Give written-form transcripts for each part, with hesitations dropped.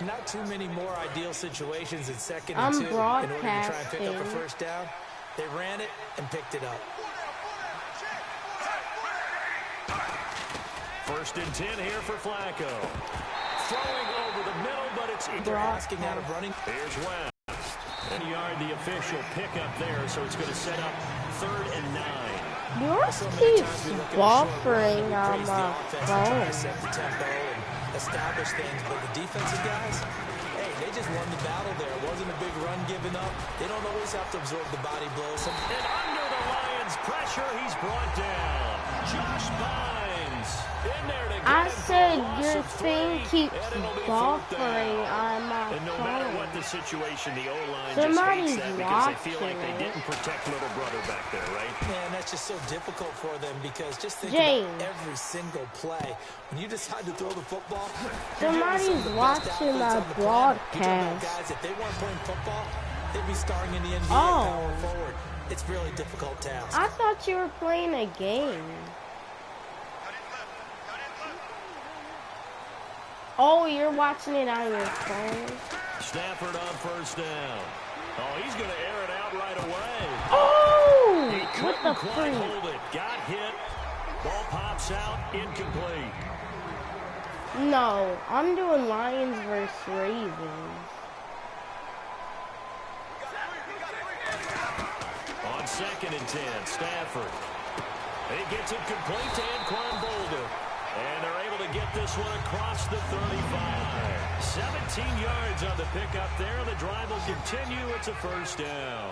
Not too many more ideal situations in second and 2 in order to try and pick up a first down. They ran it and picked it up. 1st and 10 here for Flacco. Throwing over the middle, but it's they're asking out of running. Here's West. And yard the official pickup there, so it's going to set up 3rd and 9. Yours keeps buffering on my phone. Set the tempo and establish things, but the defensive guys, hey, they just won the battle there. It wasn't a big run given up. They don't always have to absorb the body blows. And under the Lions' pressure, he's brought down. Josh Bynes in there to get I said your thing keeps buffering on my phone. And no matter what the situation, the O-line just hates that because they feel like they didn't protect little brother back there, right? Man, that's just so difficult for them because just think about every single play. When you decide to throw the football, somebody's watching my broadcast. Guys, if they weren't playing football, they'd be starring in the NBA power forward. It's a really difficult task. I thought you were playing a game. Oh, you're watching it on your phone. Stafford on 1st down. Oh, he's going to air it out right away. Oh! What the freak? Hold it. Got hit. Ball pops out. Incomplete. No, I'm doing Lions versus Ravens. On 2nd and 10, Stafford. He gets it complete to Anquan Boulder. And they're able to get this one across the 35. 17 yards on the pickup there. The drive will continue. It's a 1st down.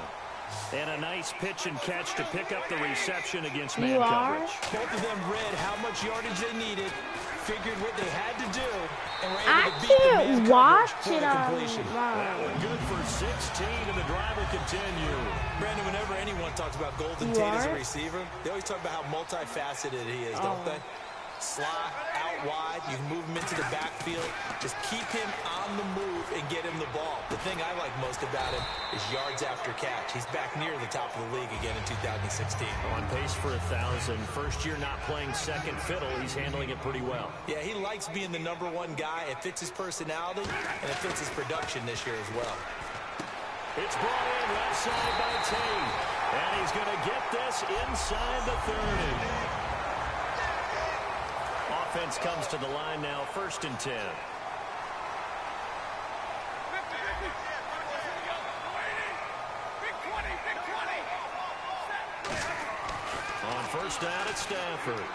And a nice pitch and catch to pick up the reception against man coverage. Both of them read how much yardage they needed, figured what they had to do, and were able to beat the man coverage for the completion. That one good for 16, and the drive will continue. Brandon, whenever anyone talks about Golden Tate as a receiver, they always talk about how multifaceted he is, don't they? Slot, out wide, you can move him into the backfield. Just keep him on the move and get him the ball. The thing I like most about him is yards after catch. He's back near the top of the league again in 2016. On pace for 1,000. First year not playing second fiddle. He's handling it pretty well. Yeah, he likes being the #1 guy. It fits his personality, and it fits his production this year as well. It's brought in left side by Tate. And he's going to get this inside the 30. Offense comes to the line now, 1st and 10. On 1st down, it's Stafford.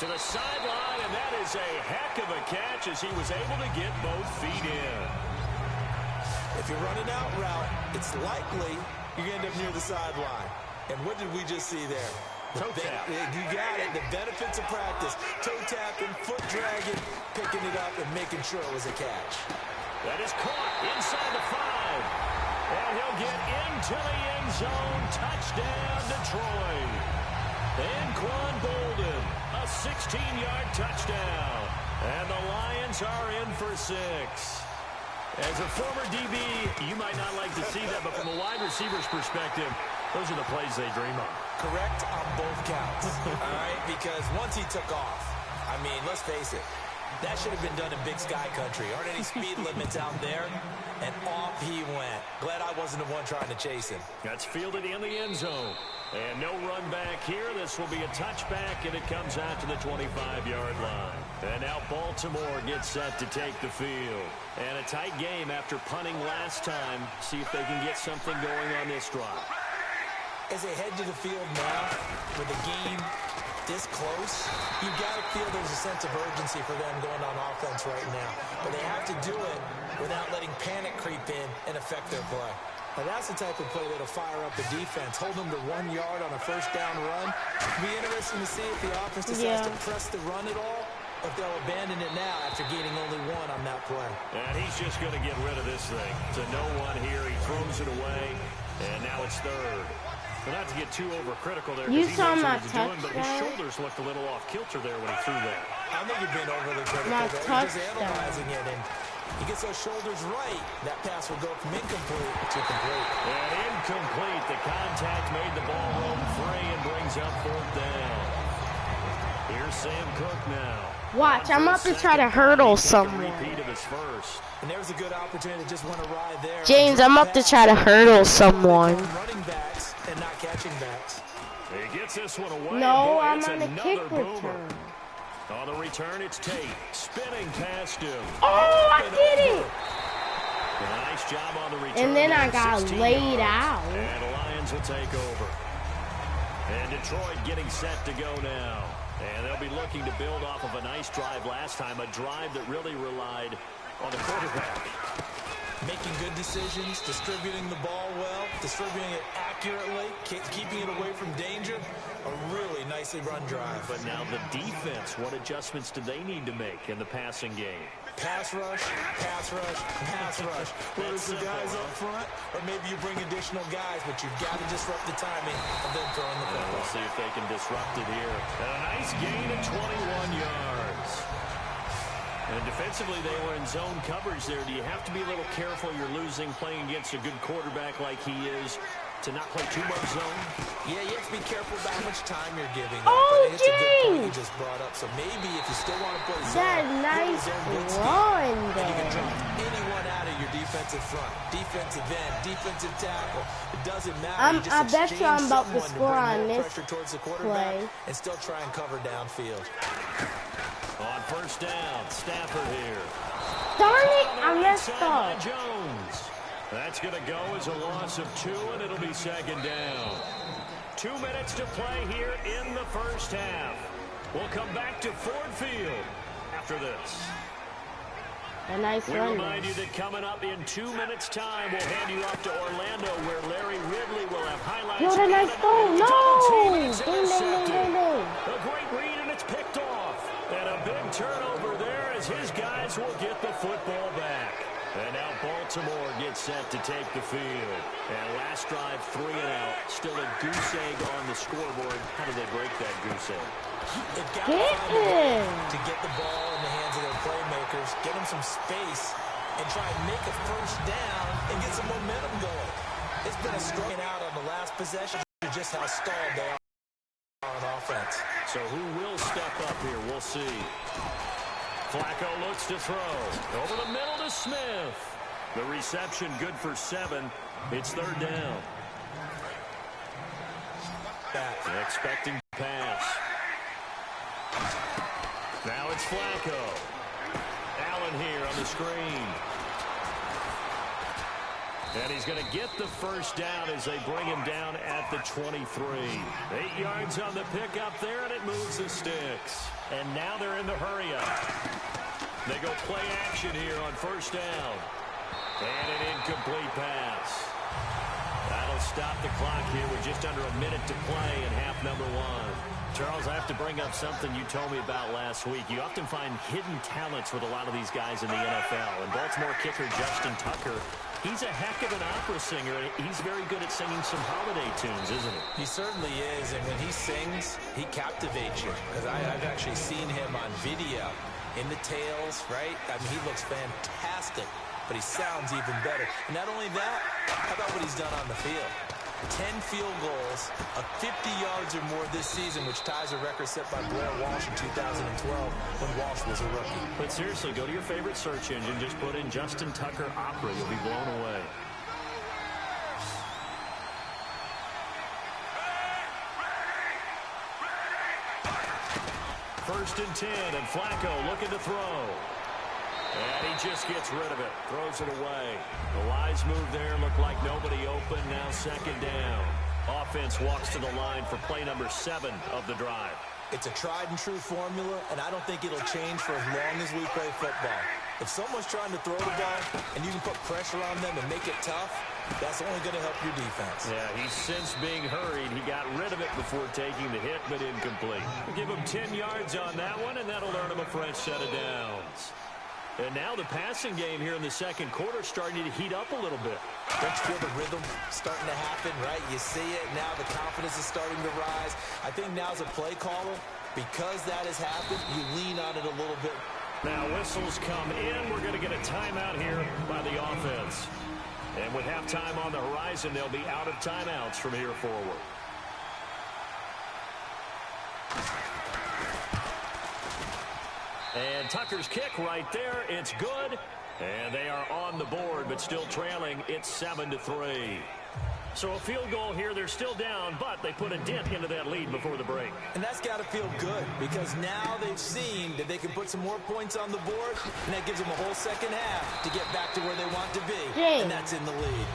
To the sideline, and that is a heck of a catch as he was able to get both feet in. If you're running out route, it's likely you're going to end up near the sideline. And what did we just see there? Toe tap. You got it. The benefits of practice. Toe tapping, foot dragging, picking it up, and making sure it was a catch. That is caught inside the 5. And he'll get into the end zone. Touchdown, Detroit. Anquan Boulder, a 16-yard touchdown. And the Lions are in for 6. As a former DB, you might not like to see that, but from a wide receiver's perspective, those are the plays they dream of. Correct on both counts, all right? Because once he took off, I mean, let's face it, that should have been done in Big Sky Country. Aren't any speed limits out there? And off he went. Glad I wasn't the one trying to chase him. That's fielded in the end zone. And no run back here. This will be a touchback, and it comes out to the 25-yard line. And now Baltimore gets set to take the field. And a tight game after punting last time. See if they can get something going on this drive. As they head to the field now, with the game this close, you got to feel there's a sense of urgency for them going on offense right now. But they have to do it without letting panic creep in and affect their play. Now that's the type of play that'll fire up the defense. Hold them to 1 yard on a first down run. It'll be interesting to see if the offense decides to press the run at all, or if they'll abandon it now after gaining only 1 on that play. And he's just going to get rid of this thing. To no one here, he throws it away, and now it's 3rd. Well, not to get too overcritical there, you he saw knows my what he's doing, but his shoulders looked a little off kilter there when he threw that. I think you're being overly critical there. He's just analyzing it, and he gets those shoulders right. That pass will go from incomplete to complete. And incomplete. The contact made the ball roam free and brings up 4th down. Here's Sam Cook now. Watch, I'm up to try to hurdle someone. Repeat of his first. And there's a good opportunity to just want to ride there. James, I'm up to try to hurdle someone. Running backs and not catching backs. He gets this one away. No, Boy, I'm it's on a kick boomer. return. On the return, it's Tate spinning past him. Oh, I did it. Nice job on the return. And then I got 16 laid yards. out. And the Lions will take over. And Detroit getting set to go now. And they'll be looking to build off of a nice drive last time, a drive that really relied on the quarterback. Making good decisions, distributing the ball well, distributing it accurately, keeping it away from danger. A really nicely run drive. But now the defense, what adjustments do they need to make in the passing game? Pass rush, pass rush, pass rush. Whether it's the guys up front, or maybe you bring additional guys, but you've got to disrupt the timing of them throwing the football. We'll see if they can disrupt it here. And a nice gain of 21 yards. And defensively, they were in zone coverage there. Do you have to be a little careful? You're losing playing against a good quarterback like he is to not play too much zone? Yeah, you have to be careful about how much time you're giving up. Oh, but it's a good point you just brought up. So maybe if you still want to play zone, That nice run and you can there. drop anyone out of your defensive front, defensive end, defensive tackle. It doesn't matter. I bet you I'm about to score on this pressure towards the quarterback play. and still try and cover downfield. On first down, Stafford here. Darn it, I messed Inside up. by Jones. That's going to go as a loss of 2, and it'll be second down. 2 minutes to play here in the first half. We'll come back to Ford Field after this. A nice We run remind there. you that coming up in 2 minutes' time, we'll hand you off to Orlando, where Larry Ridley will have highlights. Yo, that nice throw. No! It's Ding, ding, ding, intercepted. ding, ding. A great read, and it's picked off. And a big turnover there as his guys will get the football back. And now Baltimore gets set to take the field. And last drive, 3 and out. Still a goose egg on the scoreboard. How do they break that goose egg? They've got Get to find a way him. to get the ball in the hands of their playmakers, get them some space, and try and make a first down and get some momentum going. It's been a strong out on the last possession, just how stalled they are on offense. So who will step up here? We'll see. Flacco looks to throw. Over the middle to Smith. The reception good for 7. It's third down. Expecting pass. Now it's Flacco. Allen here on the screen. And he's going to get the first down as they bring him down at the 23. 8 yards on the pickup there, and it moves the sticks. And now they're in the hurry-up. They go play action here on first down. And an incomplete pass. That'll stop the clock here with just under a minute to play in half number 1. Charles, I have to bring up something you told me about last week. You often find hidden talents with a lot of these guys in the NFL. And Baltimore kicker Justin Tucker, he's a heck of an opera singer. He's very good at singing some holiday tunes, isn't he? He certainly is, and when he sings, he captivates you. Because I've actually seen him on video in the tails, right? I mean, he looks fantastic, but he sounds even better. And not only that, how about what he's done on the field? 10 field goals, 50 yards or more this season, which ties a record set by Blair Walsh in 2012 when Walsh was a rookie. But seriously, go to your favorite search engine, just put in Justin Tucker Opera. You'll be blown away. First and 10, and Flacco looking to throw. And he just gets rid of it, throws it away. The wise move there, looked like nobody open, now second down. Offense walks to the line for play number 7 of the drive. It's a tried-and-true formula, and I don't think it'll change for as long as we play football. If someone's trying to throw the ball and you can put pressure on them and make it tough, that's only going to help your defense. Yeah, he's since being hurried. He got rid of it before taking the hit, but incomplete. We'll give him 10 yards on that one, and that'll earn him a fresh set of downs. And now the passing game here in the second quarter starting to heat up a little bit. Don't you feel the rhythm starting to happen, right? You see it now. The confidence is starting to rise. I think now as a play caller, because that has happened, you lean on it a little bit. Now whistles come in. We're going to get a timeout here by the offense. And with halftime on the horizon, they'll be out of timeouts from here forward. And Tucker's kick right there. It's good. And they are on the board, but still trailing. It's 7-3. So a field goal here, they're still down, but they put a dent into that lead before the break. And that's got to feel good because now they've seen that they can put some more points on the board, and that gives them a whole second half to get back to where they want to be, and that's in the lead.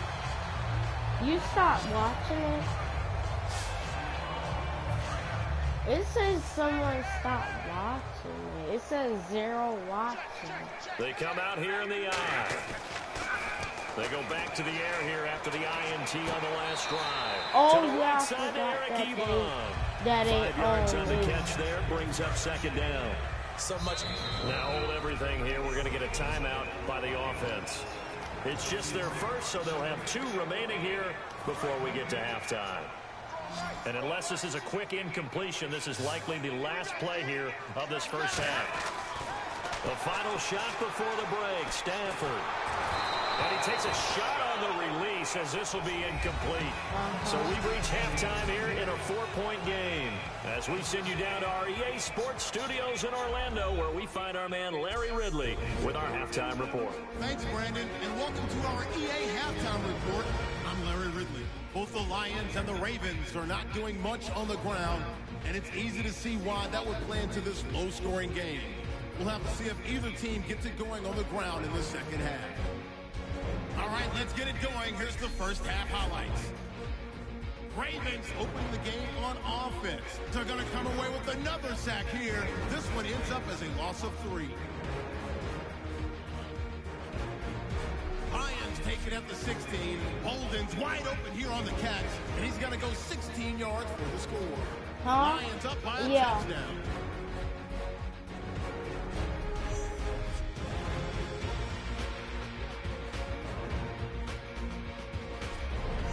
You stop watching it. It says someone stopped watching it. It says 0 watching. They come out here in the eye. They go back to the air here after the INT on the last drive. Oh, to the yeah, right side, Eric Ebron. 5 yards on the catch there, brings up second down. So much. Now hold everything here. We're going to get a timeout by the offense. It's just their first, so they'll have 2 remaining here before we get to halftime. And unless this is a quick incompletion, this is likely the last play here of this first half. The final shot before the break, Stafford. And he takes a shot on the release as this will be incomplete. So we reach halftime here in a 4-point game as we send you down to our EA Sports Studios in Orlando, where we find our man Larry Ridley with our halftime report. Thanks, Brandon, and welcome to our EA halftime report. I'm Larry Ridley. Both the Lions and the Ravens are not doing much on the ground, and it's easy to see why that would play into this low-scoring game. We'll have to see if either team gets it going on the ground in the second half. All right, let's get it going. Here's the first half highlights. Ravens opening the game on offense. They're going to come away with another sack here. This one ends up as a loss of 3. Lions take it at the 16. Holden's wide open here on the catch, and he's going to go 16 yards for the score. Lions up by a touchdown.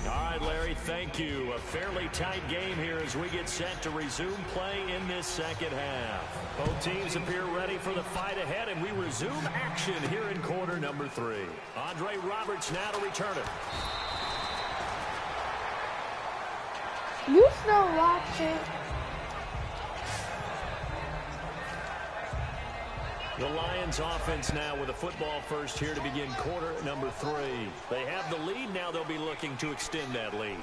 All right, Larry, thank you. A fairly tight game here as we get set to resume play in this second half. Both teams appear ready for the fight ahead, and we resume action here in quarter number 3. Andre Roberts now to return it. You still watching? The Lions offense now with a football first here to begin quarter number 3. They have the lead. Now they'll be looking to extend that lead.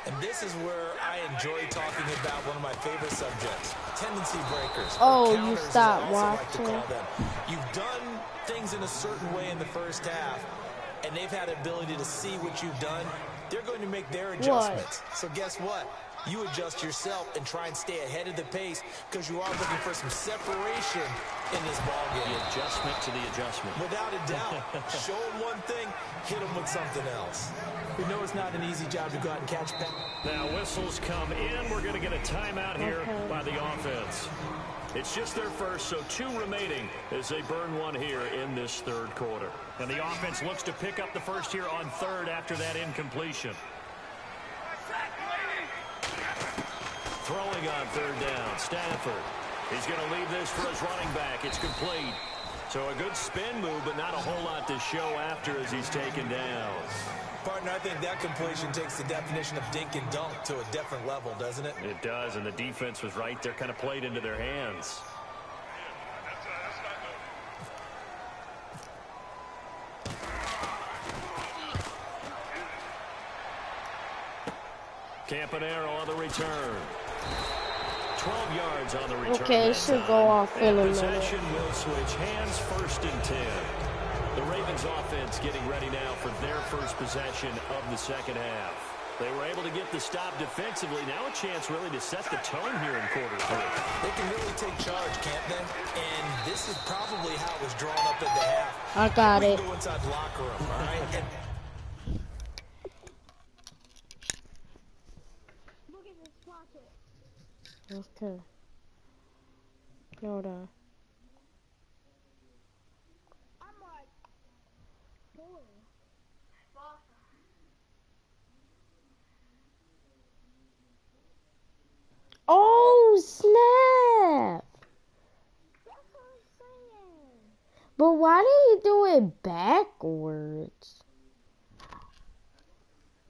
And this is where I enjoy talking about one of my favorite subjects, tendency breakers. Oh, you stop watching. Like to call them. You've done things in a certain way in the first half, and they've had the ability to see what you've done. They're going to make their adjustments. So guess what? You adjust yourself and try and stay ahead of the pace because you are looking for some separation in this ball game. The adjustment to the adjustment. Without a doubt. Show them one thing, hit them with something else. We know it's not an easy job to go out and catch back. Now whistles come in. We're going to get a timeout here by the offense. It's just their first, so 2 remaining as they burn one here in this third quarter. And the offense looks to pick up the first here on third after that incompletion. Throwing on third down, Stafford. He's going to leave this for his running back. It's complete. So a good spin move, but not a whole lot to show after as he's taken down. Partner, I think that completion takes the definition of dink and dunk to a different level, doesn't it? It does, and the defense was right there, kind of played into their hands. Campanaro on the return. 12 yards on the return. Okay, it should go off in a minute. Possession will switch hands, 1st and 10. The Ravens offense getting ready now for their first possession of the second half. They were able to get the stop defensively. Now a chance really to set the tone here in quarter 3. They can really take charge, can't they? And this is probably how it was drawn up at the half. I got it. Go inside the locker room, all right? And okay. Hold on. Oh, snap! But why did he do it backwards?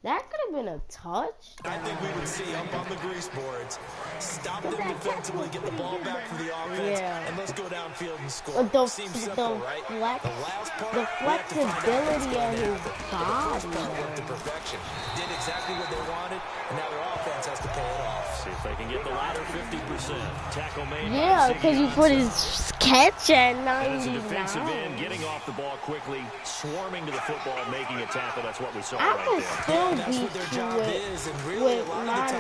That could have been a touch. I think we would see up on the grease boards, stop them defensively, get the ball back for the offense, and let's go downfield and score. Seems simple, right? The last part, the flexibility of his body. Worked to perfection. Did exactly what they wanted, and now their offense has to pay it off. See if they can get the latter 50%. Tackle made. Yeah, because he put his catch at 99. As a defensive end, getting off the ball quickly, swarming to the football, making a tackle. That's what we saw right there. Still beat you with my night,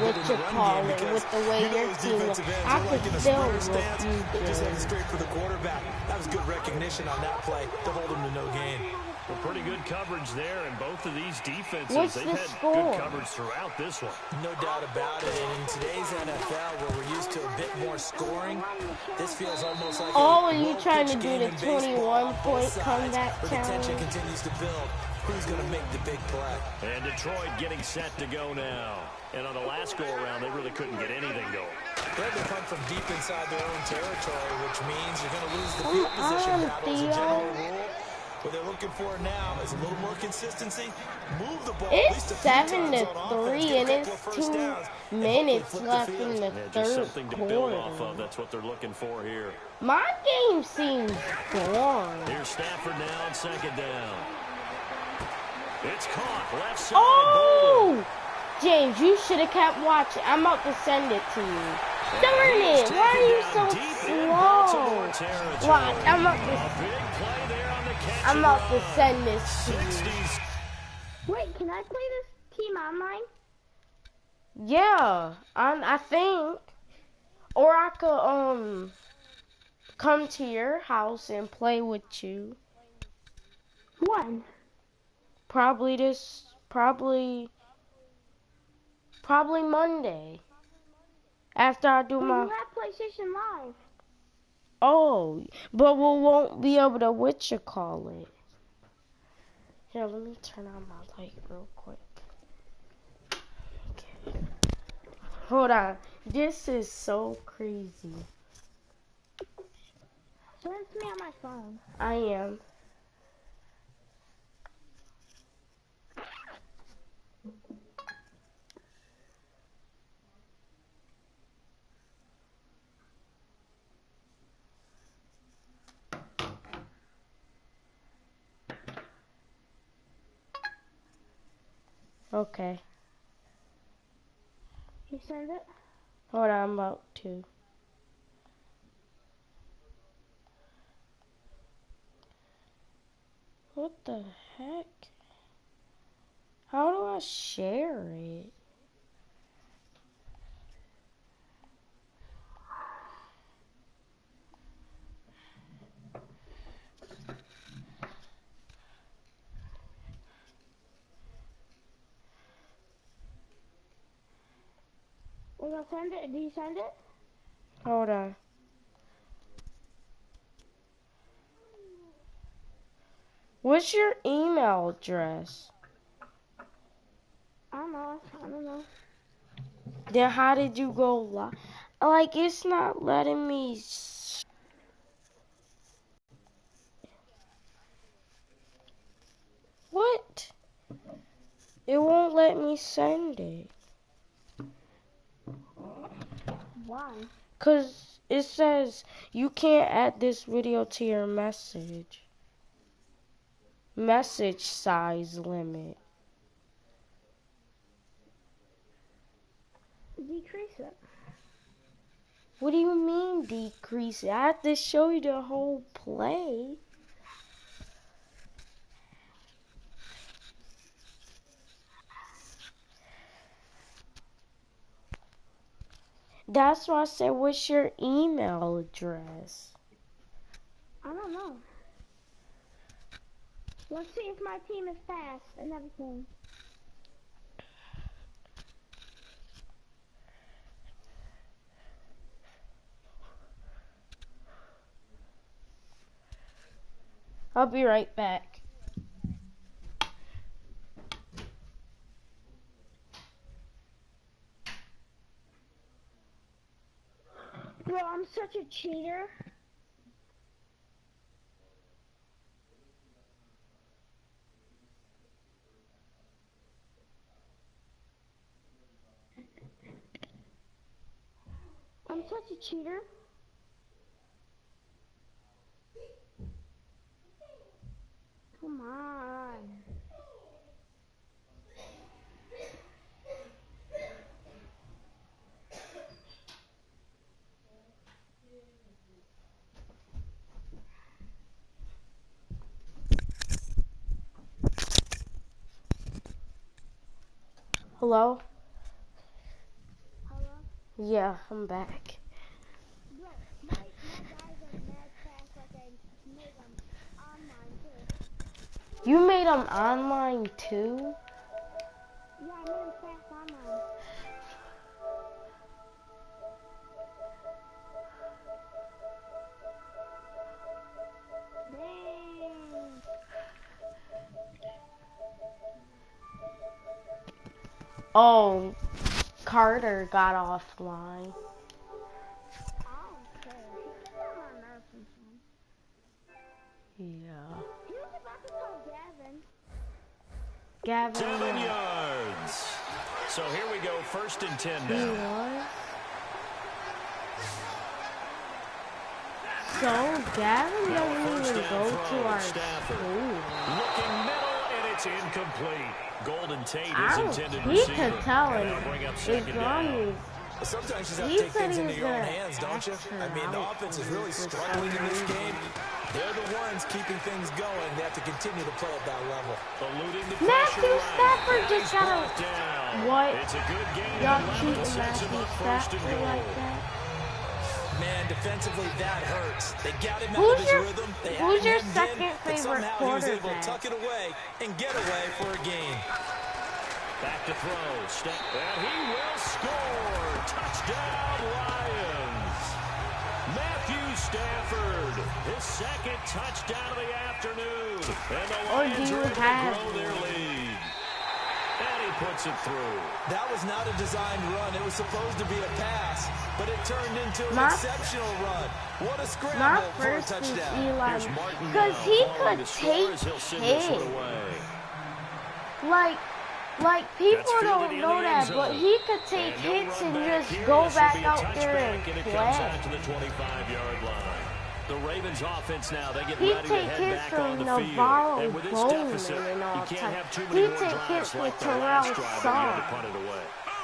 with your calling, with the way your team is. I could still whoop you. They just headed straight for the quarterback. That was good recognition on that play to hold him to no gain. Well, pretty good coverage there, and both of these defenses, What's they've the had score? good coverage throughout this one. No doubt about it. And in today's NFL, where we're used to a bit more scoring, this feels almost like are you trying to do the 21-point comeback challenge? The tension continues to build. Who's going to make the big play? And Detroit getting set to go now. And on the last go-around, they really couldn't get anything going. They had to come from deep inside their own territory, which means you're going to lose the field position battle as a general rule. What they're looking for now is a little more consistency. Move the ball. It's 7-3, and it's 2 minutes left in the third something to build off of. That's what they're looking for here. My game seems boring. Here's Stafford now on second down. It's caught left side. Oh! James, you should have kept watching. I'm about to send it to you. Darn it! Why are you so slow? Watch, I'm about to send this to you. Wait, can I play this team online? Yeah, I think. Or I could come to your house and play with you. When? Probably Monday. After I do my... You have PlayStation Live. Oh, but we won't be able to call it. Here, let me turn on my light real quick. Okay. Hold on. This is so crazy. Send it to me on my phone. I am. Okay. You send it? Hold on, I'm about to. What the heck? How do I share it? We're gonna send it. Do you send it? Hold on. What's your email address? I don't know. Then how did you go live? Like, it's not letting me... What? It won't let me send it. Why? Because it says you can't add this video to your message size limit. Decrease it. What do you mean decrease it? I have to show you the whole play. That's why I said, what's your email address? I don't know. Let's see if my team is fast and everything. I'll be right back. Bro, I'm such a cheater. I'm such a cheater. Come on. Hello? Hello? Yeah, I'm back. Bro, my guys are mad fast like I made them online too. You made them online too? Yeah, I made them fast online. Dang. Oh, Carter got offline. I don't care. He can get on nerves sometimes. Yeah. He was about to tell Gavin. Gavin. 7 yards. So here we go, 1st and 10 He now. was. So Gavin doesn't even go to our school. Looking middle, and it's incomplete. Golden Tate is intended He receiver. could tell And him. that'll bring up As 2nd down. long Well, sometimes you just have He to take said things he into was your own gonna hands, don't you? ask her I mean, the out offense is for really some struggling in this reason. game. They're the ones keeping things going. They have to continue to play at that level. Eluding the Matthew pressure Stafford right. just got Brought down. What? It's a good game. Y'all and cheating Level sets him Matthew up 1st and Stafford goal. like that? Man, defensively, that hurts. They got him out Who's of his your- rhythm. They who's had your him hemmed second in, but favorite somehow he was able to quarterback? tuck it away and get away for a gain. Back to throw. Step. And he will score. Touchdown, Lions. Matthew Stafford, his 2nd touchdown of the afternoon. And the Or Lions do you are able to have grow their lead. And he puts it through. That was not a designed run. It was supposed to be a pass, but it turned into an My- exceptional run. What a My scramble for a first is touchdown. Eli. Here's Martin Because now he following could the score as he'll take send this one hits. away. Like people That's fielded don't in know the that, end but zone. he could take And no hits run and back just here. go This will back be a out there and touchback, and it comes play. out to the 25-yard line. The Ravens offense now, they get He ready to take head hits back from on the field. Navarro And with this Bowman deficit, and all you can't time. have too He many more take drives hits like with the last Terrell drive that you had to Song. punt it away.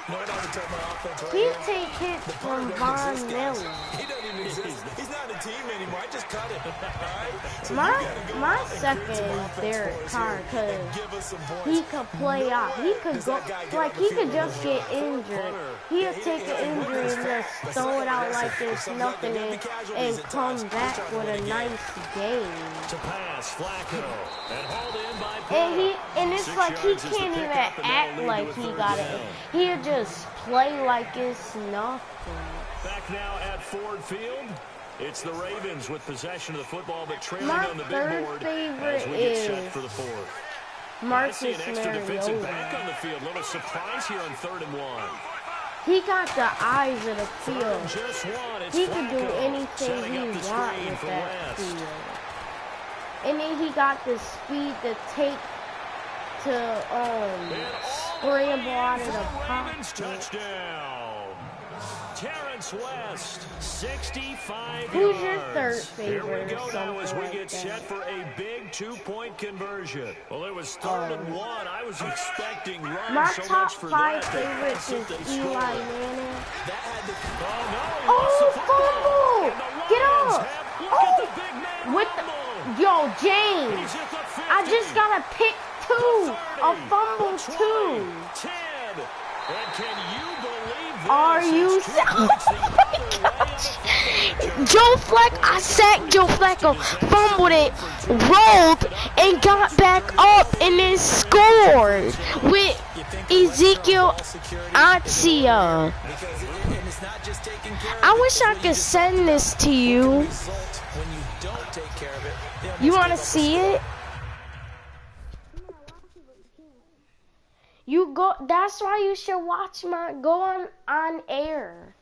You know what I would tell my offense right He here? take hits The from punter doesn't Von exist, guys. Miller. He doesn't even exist. He's not a team anymore. I just cut him. All right? So My you gotta go my out and create second some is offense Derek for us Carr here because and give us some points. he could play No out. He way could does go that guy get like on he the could field just with get a run. injured. Yeah, He'll he- take he- an he- injury and just But throw it out listen, like it's sometimes nothing there'll be and casualties at come times. back We're trying to with win a a game. nice game. To pass, Flacco. And hauled in by And it's 6 like he yards is the can't even pickup, and that'll act lead like to a he 3rd got it. down. He'll just play like it's nothing. Back now at Ford Field. It's the Ravens with possession of the football, but trailing My on the big third board favorite as we get set is for the 4th. I Marcus see an extra defensive back Mariota. on the field. Little surprise here on 3rd and 1. He got the eyes of the Third and field. just one. It's He can do Flacco anything setting he up the wants screen with for that West. field. And then he got the speed to take to scramble out of the Ravens pocket. touchdown. Terrence West, 65 Who's yards. your third Here favorite we or go now as something we like get that? set for a big 2-point conversion. Well, it was 3rd and 1. I was expecting runs My so top much for 5 that. They favorites pass is it, they Eli score. Manning. That had to Oh, no, he lost the Oh, football. fumble! And the Get Lions up! have- look at the big man With rumble. yo, James, He's at the 50. I just got a pick The 2, 30, a fumble the 2. 10. And can you believe this? Are you It's 2 points the other way on the fumble return. Joe Flacco, I sacked Joe Flacco, fumbled it, rolled, and got back up and then scored with Ezekiel Atia. because and it's not just taking care of I it, wish it's I when you could just send this to you. result when you don't take care of it. They almost You give want to up a see score. it? You go. That's why you should watch go on air,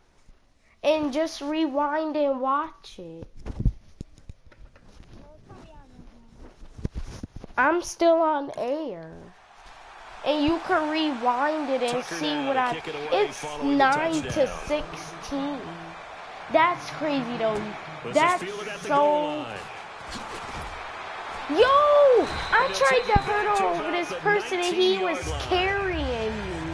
and just rewind and watch it. I'm still on air, and you can rewind it and Tucker see now what to I. kick it away It's following the 9 to touchdown. 16. That's crazy though. This is That's fielded at the goal so. line. Yo! I tried to hurdle over this person and he was carrying me.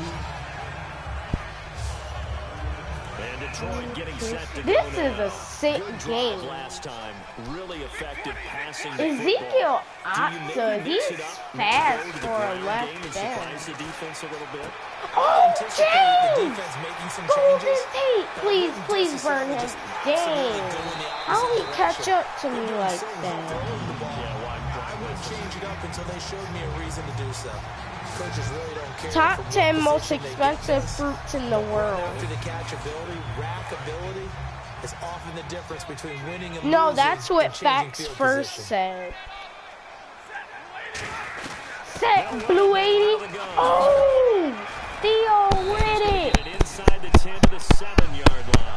And Detroit getting set to This go is now. a sick Good drive game. last time. Really effective passing the Ezekiel football. Do you maybe Atza, mix he's it up, fast go to the for a ground left game and end. surprise the defense a little bit? Oh, Anticipate the James! defense making some Golden changes. Tate, please, please burn him. Dang. How he catch up to me like that? I wouldn't change it up until they showed me a reason to do so. Coaches really don't care. Top from what 10 most position they expensive get this. fruits in the world. After the catch ability, rack ability is often the difference between winning and No, losing that's and what changing Facts field first position. said. Set Blue 80. Oh! Theo with it. Get it inside the 10 to the 7-yard line.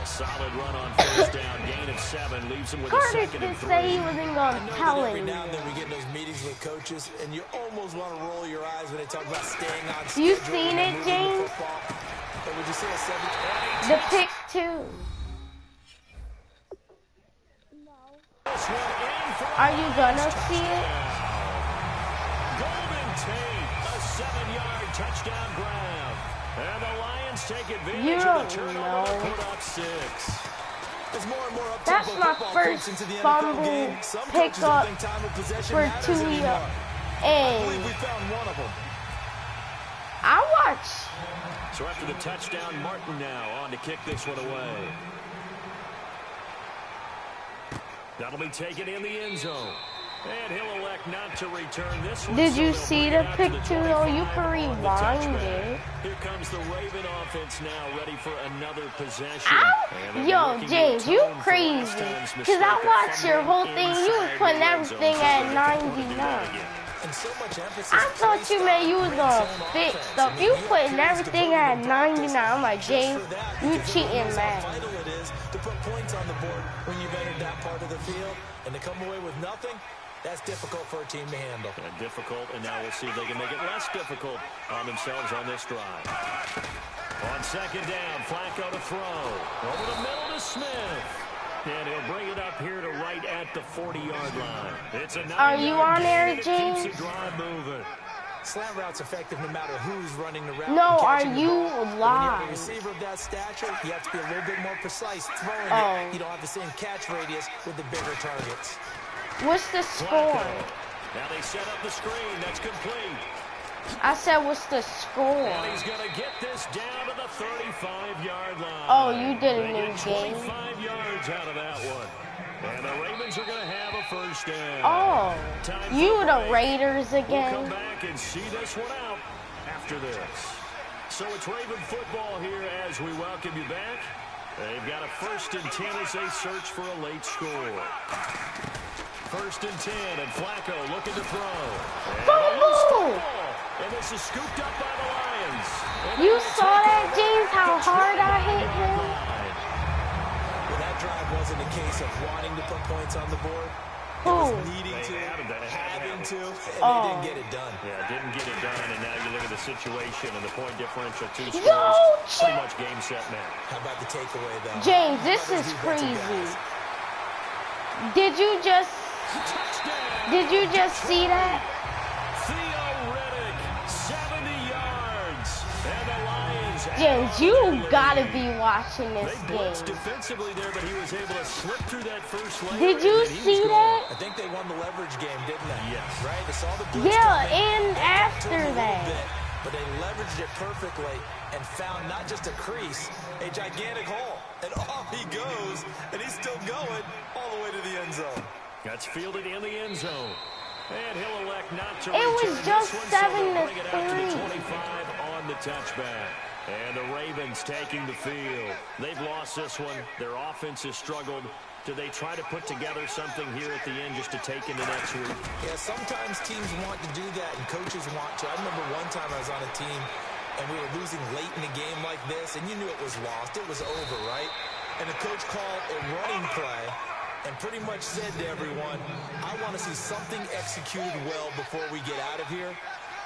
A solid run on first down, gain of 7, leaves him with a Curtis second did and 3. say he wasn't I gonna know tell that every him. now and then we get in those meetings with coaches, and you almost want to roll your eyes when they talk about staying on schedule. You and seen it, moving the James? football. But would you say a 7-20? The pick two. Are you gonna see it? Golden Tate, a 7-yard touchdown grab. And the Lions take advantage You of don't the turnover know. to put up 6. As more and more up-tempo That's my football first creeps into the NFL fumble game, some coaches pick don't up think time of possession for matters 2 anymore. years. I believe we And found one of them. I watch. So after the touchdown, Martin now on to kick this one away. That'll be taken in the end zone. And he'll elect not to return this one. Did so you they'll see bring the it out to pick the two though? You 25 can on the rewind touchback. it. Here comes the Raven offense now, ready for another possession. And they'll be Yo, looking to James, you atone for last crazy. time's Cause I mistake of watched your whole fumbling thing. You was inside putting the red everything zone, so at they don't want to do that 99. again. And so much emphasis I thought placed you on meant you was red gonna zone fix offense. stuff. I mean, You have putting periods everything devoted at to practice 99. I'm like, just James, for that, you because cheating, everyone knows man. how vital it is to put points on the board when you've entered that part of the field, and to come away with nothing. That's difficult for a team to handle. Difficult, and now we'll see if they can make it less difficult on themselves on this drive. On second down, Flacco to throw. Over the middle to Smith. And he'll bring it up here to right at the 40-yard line. It's a 9-yard Are you on there, gain, and it keeps James? the drive moving. Slant route's effective no matter who's running the route. No, and are catching the you ball. But when you have a live? receiver of that stature, you have to be a little bit more precise throwing Oh. it. You don't have the same catch radius with the bigger targets. What's the score? Flacco. Now they set up the screen. That's complete. I said, what's the score? And he's going to get this down to the 35-yard line. Oh, you did a They new get game. 25 yards out of that one. And the Ravens are going to have a first down. Oh, Time you for a the break. Raiders We'll come again? back and see this one out after this. So it's Raven football here as we welcome you back. They've got a 1st and 10 as they search for a late score. 1st and 10, and Flacco looking to throw. And Fumble! And this is scooped up by the Lions. And You they'll saw take that, over James, how the hard I 20-yard hit him? line. Well, that drive wasn't a case of wanting to put points on the board. It Who? was needing They to, added that, having to, and Oh. they didn't get it done. Yeah, didn't get it done, and now you look at the situation and the point differential, 2 scores, Yo, pretty much game, set, match. How about the takeaway, though? James, this How about is those defensive crazy. guys? Did you just see that? Theo Riddick, 70 yards, and the Lions. James, you gotta be watching this They blitzed game. defensively there, but he was able to slip through that first layer. Did you and then he see was gone. that? I think they won the leverage game, didn't they? Yes. Right? They saw the blitz Yeah, coming, and they got to after him a little that. bit, but they leveraged it perfectly and found not just a crease, a gigantic hole. And off he goes, and he's still going all the way to the end zone. That's fielded in the end zone. And he'll elect not to It was return just this one, so they'll 7-3. bring it out to the 25 on the touchback. And the Ravens taking the field. They've lost this one. Their offense has struggled. Do they try to put together something here at the end just to take into next week? Yeah, sometimes teams want to do that, and coaches want to. I remember one time I was on a team, and we were losing late in a game like this, and you knew it was lost. It was over, right? And the coach called a running play and pretty much said to everyone, I want to see something executed well before we get out of here.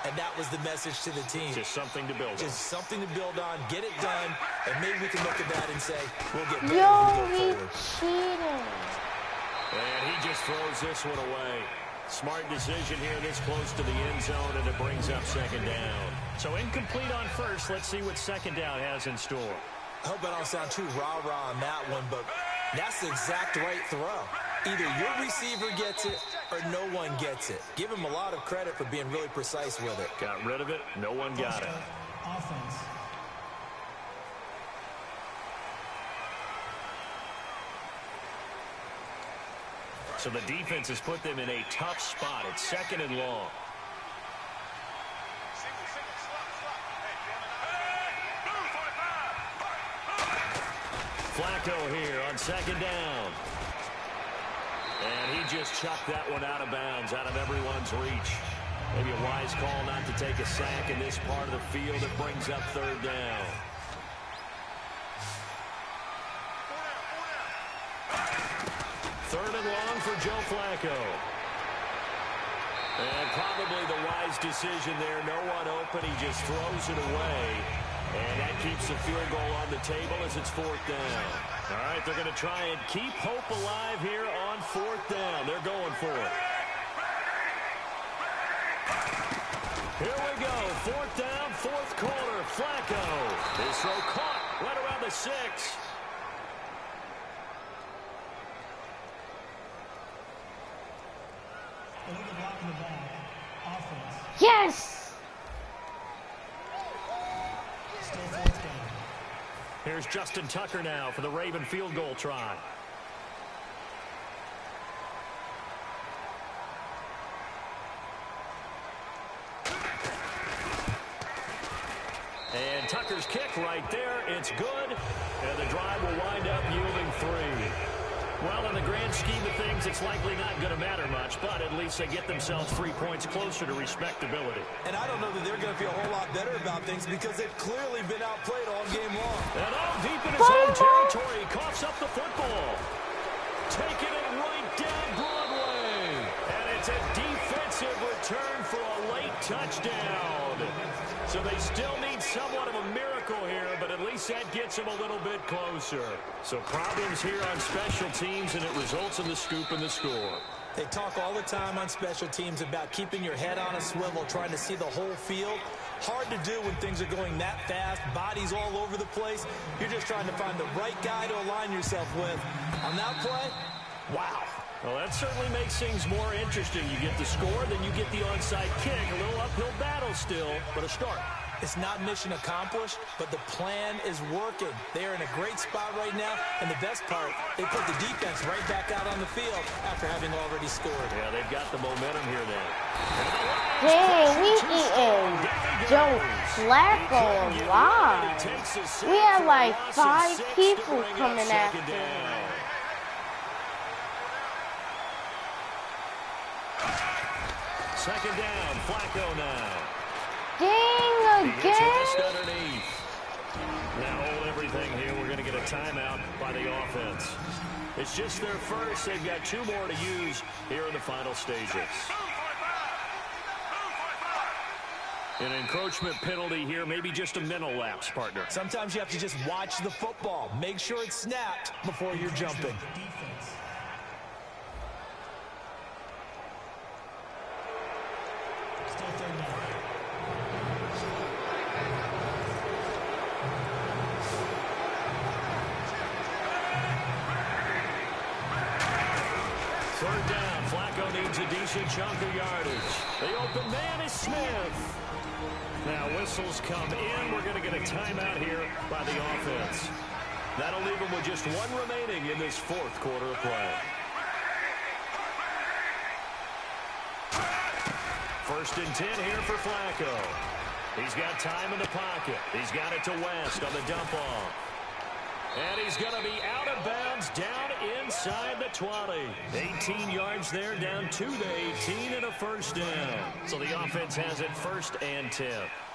And that was the message to the team. Just something to build on. Just something to build on, get it done, and maybe we can look at that and say, we'll get better Yo, as we go he forward. cheated. And he just throws this one away. Smart decision here this close to the end zone, and it brings up second down. So incomplete on first. Let's see what second down has in store. I hope I don't sound too rah-rah on that one, but that's the exact right throw. Either your receiver gets it or no one gets it. Give him a lot of credit for being really precise with it. Got rid of it. No one got it. Offense. So the defense has put them in a tough spot. It's second and long. Flacco here on second down. And he just chucked that one out of bounds, out of everyone's reach. Maybe a wise call not to take a sack in this part of the field. It brings up third down. Third and long for Joe Flacco. And probably the wise decision there. No one open. He just throws it away. And that keeps the field goal on the table as it's fourth down. All right, they're going to try and keep hope alive here on fourth down. They're going for it. Here we go. Fourth down, fourth quarter. Flacco. His throw caught right around the 6. Illegal block in the back. Offense. Yes! Still fourth down. Here's Justin Tucker now for the Raven field goal try. And Tucker's kick right there. It's good. And the drive will wind up yielding 3. Well, in the grand scheme of things, it's likely not going to matter much, but at least they get themselves 3 points closer to respectability. And I don't know that they're going to feel a whole lot better about things because they've clearly been outplayed all game long. And all deep in his own territory, he coughs up the football. Taking it right down Broadway. And it's a defensive return for a late touchdown. So they still need somewhat of a miracle here, but at least that gets them a little bit closer. So problems here on special teams, and it results in the scoop and the score. They talk all the time on special teams about keeping your head on a swivel, trying to see the whole field. Hard to do when things are going that fast, bodies all over the place. You're just trying to find the right guy to align yourself with. On that play, wow. Well, that certainly makes things more interesting. You get the score, then you get the onside kick. A little uphill battle still, but a start. It's not mission accomplished, but the plan is working. They are in a great spot right now, and the best part, they put the defense right back out on the field after having already scored. Yeah, they've got the momentum here now. Dang, we eating Joe Flacco alive. We had like 5 people coming after him. Second down, Flacco now. Dang, again? Underneath. Now hold everything here. We're going to get a timeout by the offense. It's just their first. They've got 2 more to use here in the final stages. An encroachment penalty here, maybe just a mental lapse, partner. Sometimes you have to just watch the football. Make sure it's snapped before you're jumping. Defense. Still third down. Third down. Flacco needs a decent chunk of yardage. The open man is Smith. Now whistles come in. We're going to get a timeout here by the offense. That'll leave them with just 1 remaining in this fourth quarter of play. First and 10 here for Flacco. He's got time in the pocket. He's got it to West on the dump off. And he's going to be out of bounds down inside the 20. 18 yards there, down to the 18 and a first down. So the offense has it first and 10.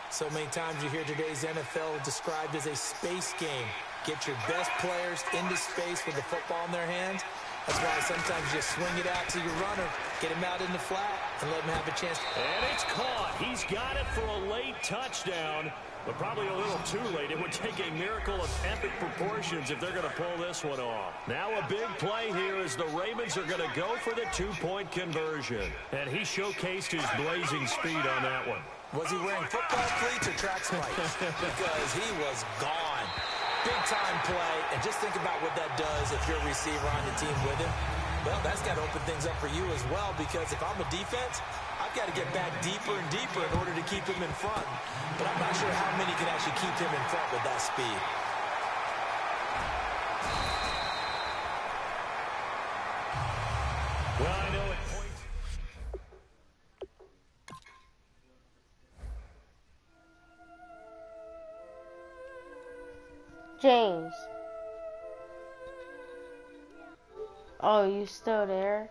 So many times you hear today's NFL described as a space game. Get your best players into space with the football in their hands. That's why sometimes you just swing it out to your runner, get him out in the flat, and let him have a chance. And it's caught. He's got it for a late touchdown, but probably a little too late. It would take a miracle of epic proportions if they're going to pull this one off. Now a big play here as the Ravens are going to go for the two-point conversion. And he showcased his blazing speed on that one. Was he wearing football cleats or track spikes? Because he was gone. Big-time play, and just think about what that does if you're a receiver on the team with him. Well, that's got to open things up for you as well, because if I'm a defense, I've got to get back deeper and deeper in order to keep him in front. But I'm not sure how many can actually keep him in front with that speed. Well, I know it. James. Oh, you still there?